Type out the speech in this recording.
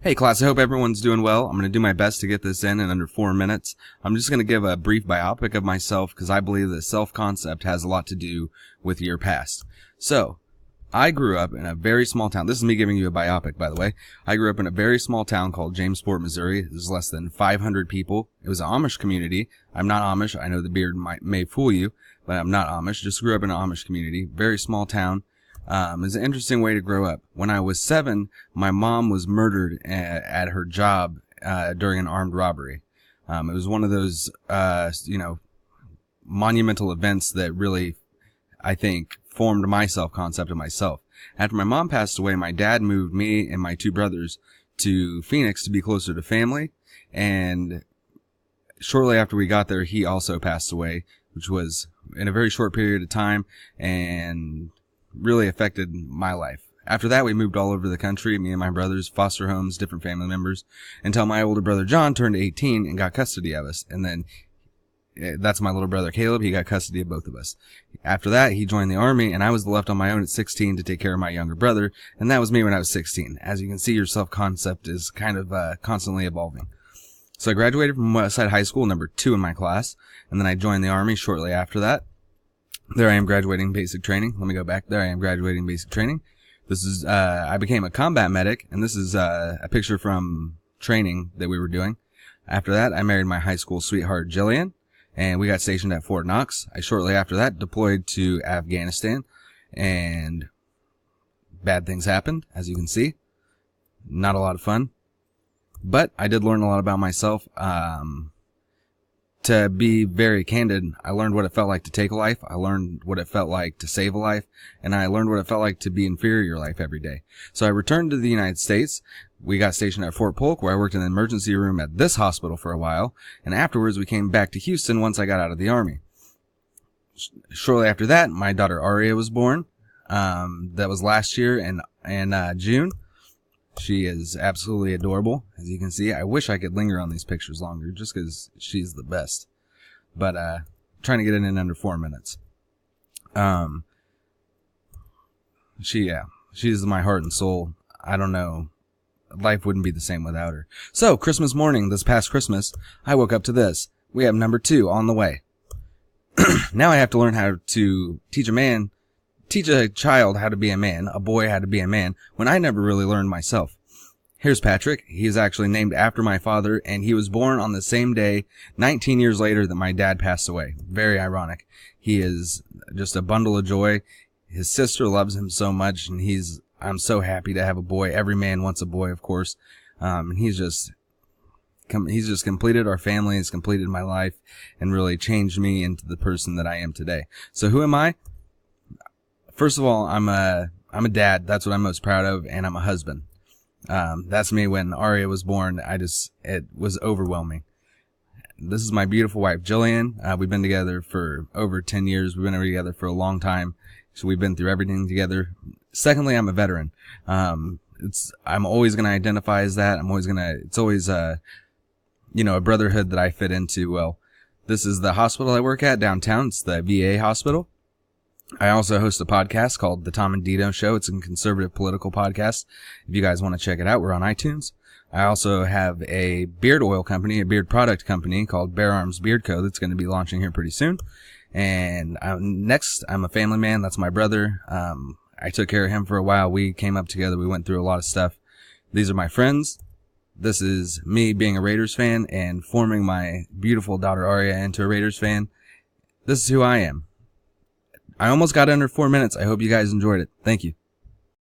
Hey class, I hope everyone's doing well. I'm going to do my best to get this in under 4 minutes. I'm just going to give a brief biopic of myself because I believe that self-concept has a lot to do with your past. So, I grew up in a very small town. This is me giving you a biopic, by the way. I grew up in a very small town called Jamesport, Missouri. There's less than 500 people. It was an Amish community. I'm not Amish. I know the beard may fool you, but I'm not Amish. Just grew up in an Amish community. Very small town. It's an interesting way to grow up. When I was 7, my mom was murdered at her job during an armed robbery. It was one of those, monumental events that really, I think, formed my self-concept of myself. After my mom passed away, my dad moved me and my 2 brothers to Phoenix to be closer to family. And shortly after we got there, he also passed away, which was in a very short period of time and really affected my life. After that, we moved all over the country, me and my brothers, foster homes, different family members, until my older brother John turned 18 and got custody of us. And then that's my little brother Caleb. He got custody of both of us. After that, he joined the army, and I was left on my own at 16 to take care of my younger brother, and that was me when I was 16. As you can see, your self-concept is kind of constantly evolving. So I graduated from Westside High School, number 2 in my class, and then I joined the army shortly after that. There I am graduating basic training. Let me go back. There I am graduating basic training. This is, I became a combat medic, and this is a picture from training that we were doing. After that, I married my high school sweetheart, Jillian, and we got stationed at Fort Knox. I shortly after that deployed to Afghanistan, and bad things happened, as you can see. Not a lot of fun. But I did learn a lot about myself. To be very candid, I learned what it felt like to take a life. I learned what it felt like to save a life. And I learned what it felt like to be inferior life every day. So I returned to the United States. We got stationed at Fort Polk, where I worked in the emergency room at this hospital for a while. And afterwards, we came back to Houston once I got out of the Army. Shortly after that, my daughter Aria was born. That was last year in June. She is absolutely adorable, as you can see. I wish I could linger on these pictures longer, just because she's the best. But, trying to get it in under 4 minutes. She's my heart and soul. I don't know. Life wouldn't be the same without her. So, Christmas morning, this past Christmas, I woke up to this. We have number 2 on the way. Now I have to learn how to teach a child how to be a man, a boy how to be a man, when I never really learned myself. Here's Patrick. He is actually named after my father, and he was born on the same day, 19 years later, that my dad passed away. Very ironic. He is just a bundle of joy. His sister loves him so much, and I'm so happy to have a boy. Every man wants a boy, of course. And he's just completed our family, he's completed my life, and really changed me into the person that I am today. So who am I? First of all, I'm a dad. That's what I'm most proud of, and I'm a husband. That's me. When Aria was born, it was overwhelming. This is my beautiful wife, Jillian. We've been together for over 10 years. We've been together for a long time. So we've been through everything together. Secondly, I'm a veteran. I'm always going to identify as that. It's always, a brotherhood that I fit into. Well, this is the hospital I work at downtown. It's the VA hospital. I also host a podcast called The Tom and Dino Show. It's a conservative political podcast. If you guys want to check it out, we're on iTunes. I also have a beard oil company, a beard product company called Bear Arms Beard Co. that's going to be launching here pretty soon. And next, I'm a family man. That's my brother. I took care of him for a while. We came up together. We went through a lot of stuff. These are my friends. This is me being a Raiders fan and forming my beautiful daughter Aria into a Raiders fan. This is who I am. I almost got under 4 minutes. I hope you guys enjoyed it. Thank you.